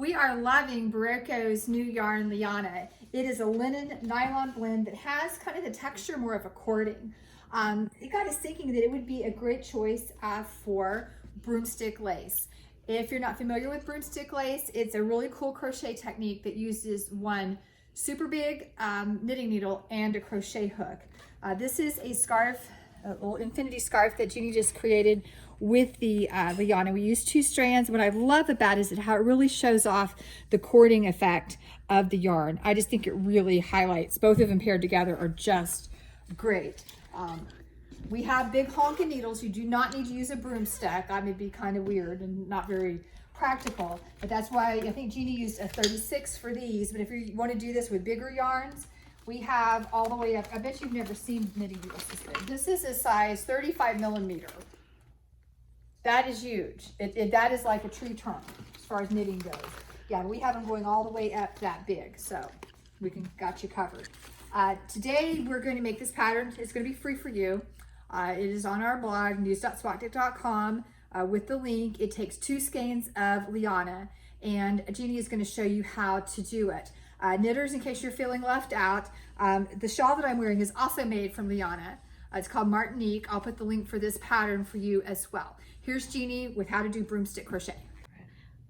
We are loving Berroco's new yarn, Liana. It is a linen nylon blend that has kind of the texture more of a cording. It got us thinking that it would be a great choice for broomstick lace. If you're not familiar with broomstick lace, it's a really cool crochet technique that uses one super big knitting needle and a crochet hook. This is a scarf, a little infinity scarf that Jeannie just created with the Liana. We use 2 strands. What I love about it is how it really shows off the cording effect of the yarn. I just think it really highlights, both of them paired together are just great. We have big honking needles. You do not need to use a broomstick. That would be kind of weird and not very practical, but that's why I think Jeannie used a 36 for these. But if you want to do this with bigger yarns, we have all the way up. I bet you've never seen knitting needles this big. This is a size 35 millimeter. That is huge. That is like a tree trunk as far as knitting goes. Yeah, we have them going all the way up that big, so got you covered. Today we're going to make this pattern. It's going to be free for you. It is on our blog, news.swattic.com. With the link. It takes 2 skeins of Liana, and Jeannie is going to show you how to do it. Knitters, in case you're feeling left out, the shawl that I'm wearing is also made from Liana. It's called Martinique. I'll put the link for this pattern for you as well. Here's Jeannie with how to do broomstick crochet.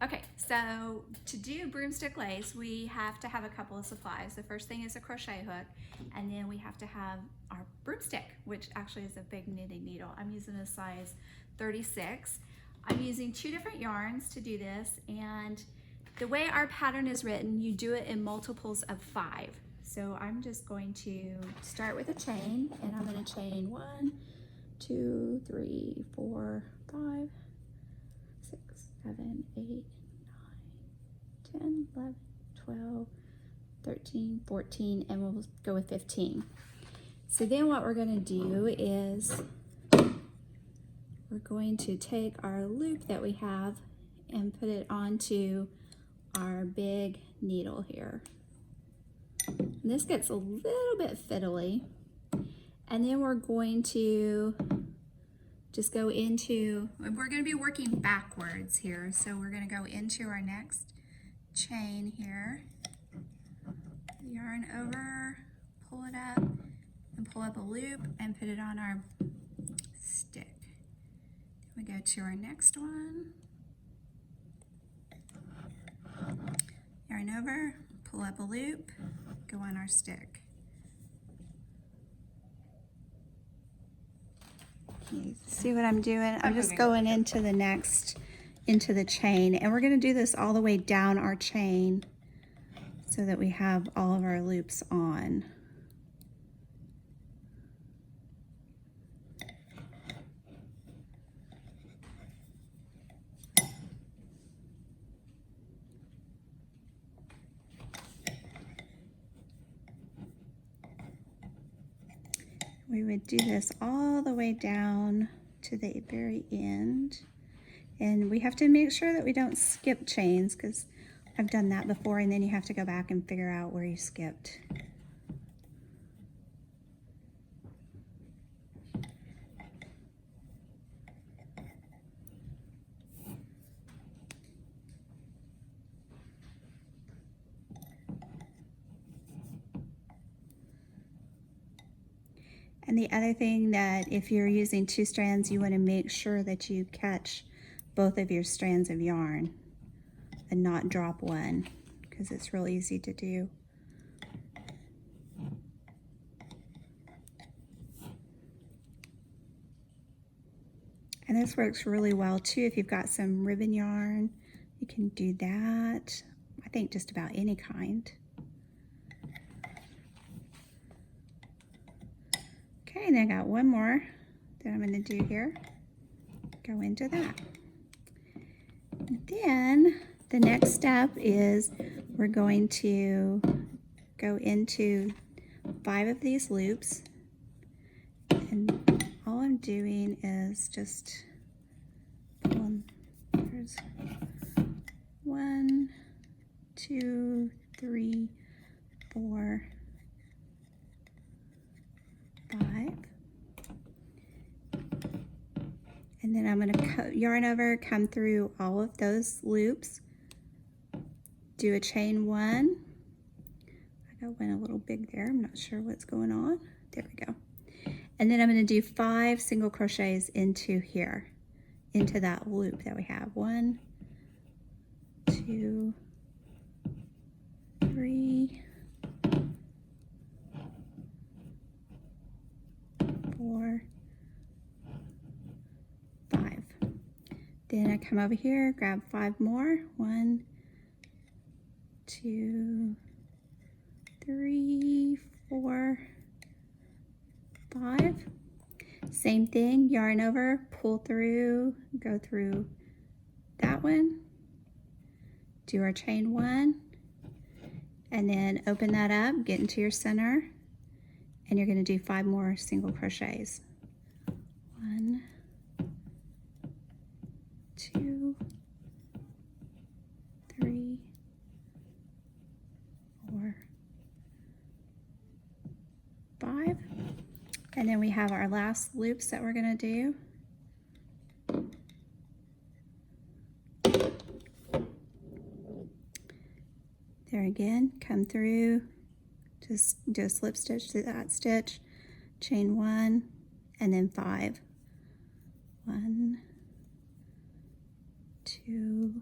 Okay, so to do broomstick lace, we have to have a couple of supplies. The first thing is a crochet hook, and then we have to have our broomstick, which actually is a big knitting needle. I'm using a size 36. I'm using 2 different yarns to do this, and the way our pattern is written, you do it in multiples of 5. So I'm just going to start with a chain, and I'm going to chain 1, 2, 3, 4, 5, 6, 7, 8, 9, 10, 11, 12, 13, 14, and we'll go with 15. So then what we're going to do is we're going to take our loop that we have and put it onto our big needle here. And this gets a little bit fiddly. And then we're going to just go into, we're going to be working backwards here. So we're going to go into our next chain here, yarn over, pull it up, and pull up a loop and put it on our stick. We go to our next one, yarn over, pull up a loop, go on our stick. You see what I'm doing? I'm just going into the next, into the chain, and we're going to do this all the way down our chain so that we have all of our loops on. We would do this all the way down to the very end. And we have to make sure that we don't skip chains, because I've done that before, and then you have to go back and figure out where you skipped. And the other thing, that if you're using 2 strands, you want to make sure that you catch both of your strands of yarn and not drop one, because it's real easy to do. And this works really well too if you've got some ribbon yarn. You can do that. I think just about any kind. Okay, and I got one more that I'm going to do here. Go into that. And then the next step is we're going to go into 5 of these loops. And all I'm doing is just pulling. There's 1, 2, 3, 4, 5. And then I'm going to yarn over, come through all of those loops, do a chain 1. I got one a little big there. I'm not sure what's going on. There we go. And then I'm going to do 5 single crochets into here, into that loop that we have. 1, 2, 3, 4, 5. Then I come over here, grab 5 more. 1, 2, 3, 4, 5. Same thing, yarn over, pull through, go through that one, do our chain 1, and then open that up, get into your center, and you're going to do 5 more single crochets. 1, 2, 3, 4, 5. And then we have our last loops that we're going to do. There again, come through, just do a slip stitch to that stitch, chain 1, and then 5. 1, 2,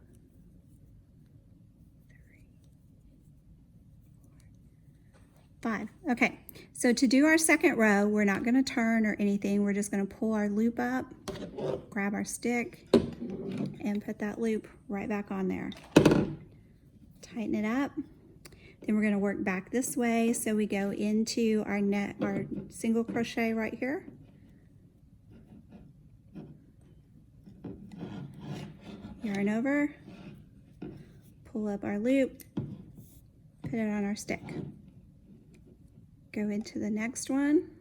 5. Okay, so to do our second row, we're not going to turn or anything. We're just going to pull our loop up, grab our stick, and put that loop right back on there. Tighten it up. Then we're going to work back this way. So we go into our single crochet right here. Yarn over, pull up our loop, put it on our stick. Go into the next one.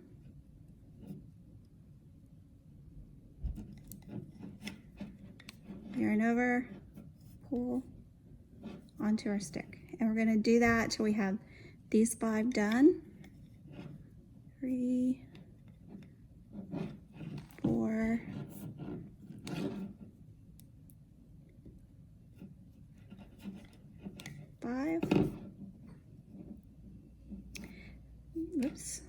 Yarn over, pull onto our stick. And we're going to do that till we have these 5 done. 3, 4, 5. Oops.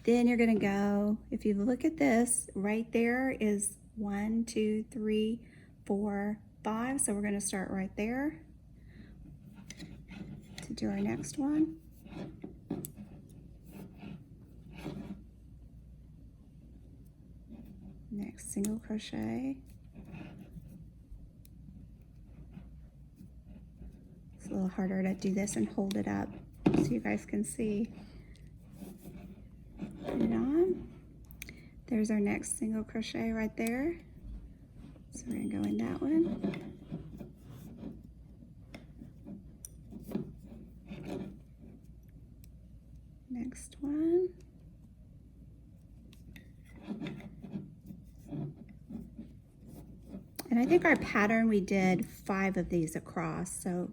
Then you're going to go, if you look at this, right there is 1, 2, 3, 4, 5. So we're going to start right there to do our next one. Next single crochet. It's a little harder to do this and hold it up so you guys can see. Put it on. There's our next single crochet right there. So we're going to go in that one. Next one. And I think our pattern we did 5 of these across, so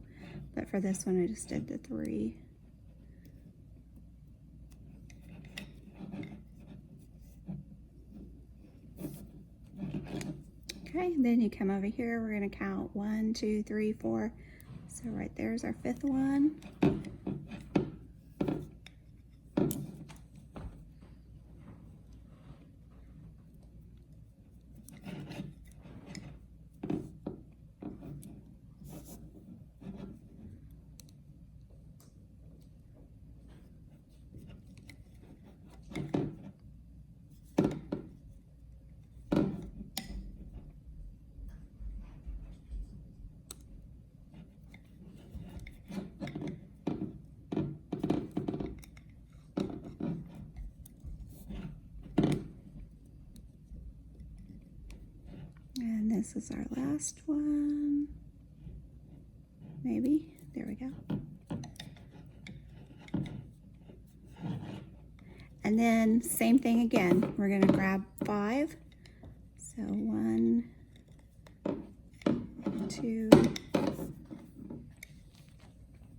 but for this one I just did the 3. Okay, then you come over here, we're going to count 1, 2, 3, 4. So right there's our 5th one. And this is our last one. Maybe. There we go. And then same thing again. We're going to grab 5. So 1, 2,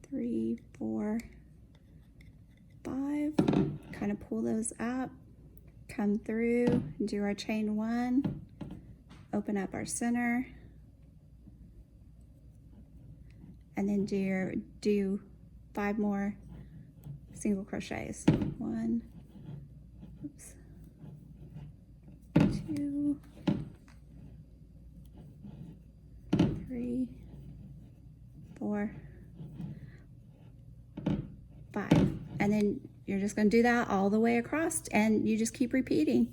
3, 4, 5. Kind of pull those up. Come through, do our chain 1. Open up our center, and then do 5 more single crochets. 1, oops, 2, 3, 4, 5, and then you're just going to do that all the way across, and you just keep repeating.